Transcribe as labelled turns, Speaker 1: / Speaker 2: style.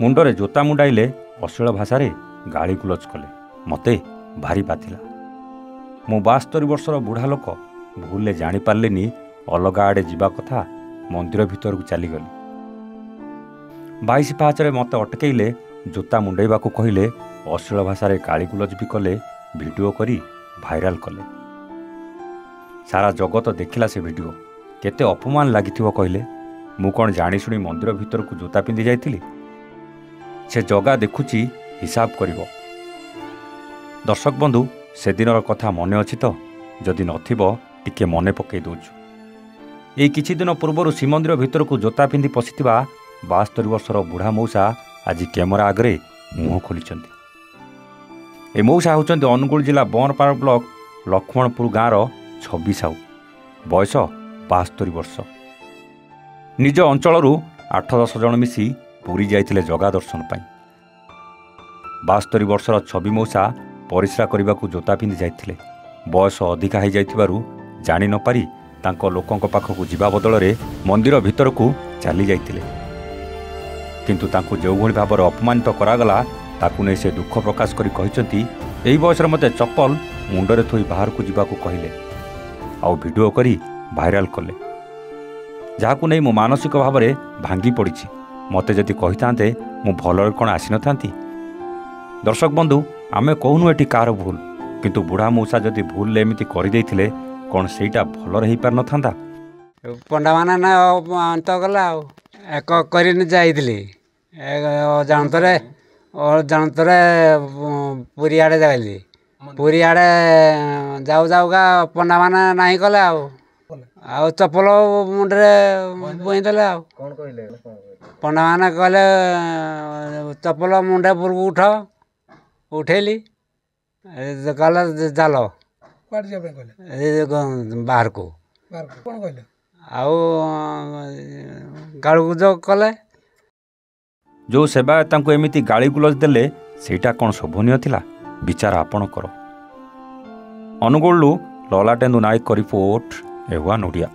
Speaker 1: मुंडरे जोता मुंडाइले अश्लील भाषा गाड़ी गुलज कले मते भारी बाधिला। मु 72 वर्षर बुढ़ा लोक भूल जापारे अलग आड़े जावा कथा मंदिर भीतर को चलीगली। 22 पाहाचरे मत अटकईले जोता मुंडैबा कहले अश्लील भाषा गाड़ी गुलज भी कले वीडियो करी भाइराल कले। सारा जगत देखिला से वीडियो केते अपमान लगी कहले मु कौन जानी शुणी मंदिर भीतर को जोता पिंधि जाइथिली। से जगह देखुची हिसाब करिवो। दर्शक बंधु से दिनर कथा मने अछि तो जदि नथिबो टिके मने पकई दउछु। एई किछि दिन पूर्व श्रीमंदिर भीतर को जोता पिंधि पशिथिबा 72 वर्षर बुढ़ा मौसा आज कैमेरा आगरे मुह खोलिचंती। ए मौसा होचंती अनुगुल जिला बनपाड़ ब्लॉक लक्ष्मणपुर गाँवर 26 साहू, बयस 72 वर्ष। निज अंचल 8-10 जन मिसी पुरी जाइथिले जगा दर्शन पाई। 72 वर्षर छवि मौसा परिश्रा करने को जोता पिंधि जाइथिले। बयस अधिका हो जाइथिबारु जानि न पारी तांको लोकंक पाखकु जिबा बदलरे मंदिर भीतर को चली जाइथिले। किंतु तांको जो भली भाव अपमानित करागला ताकु नै से दुख प्रकाश करी कहिसंती एई बयसर मते चप्पल मुंडरे थोई बाहर को जिबा को कहिले आउ वीडियो करी भाइराल कले। जाहाकु नै मो मानसिक भाव में भांगी पड़ी। मते जदि कहितांते मु भलरे कोन आसी न थांती। दर्शक बंधु आमे कहूनु एटी कार भूल, किंतु बुढ़ा मौसा जदि भूल एमिति करि देइथिले कोन सेटा भलर हेइ पार न थांता।
Speaker 2: पंडा माने ना अंत गला एक करिन जाइथिली जानतरे पुरी आड़े जाइली। पुरी आड़े जाऊ जाऊगा पंडा माने नाही कले आउ चप्पल मुंडरे बुई देले आउ पंडा माने कहले चप्पल मुंडे पुरକୁ उठ उठेली कहले जालो बाहर को आउ गाड़गुज कले।
Speaker 1: जो सेवायत तांको एमिति गाड़ी गुलज देले सेटा कौन शोभनीय थिला विचार आपण कर। अनुगुलु ललाटेन्दु नायक रिपोर्ट एहुआ नोडिया।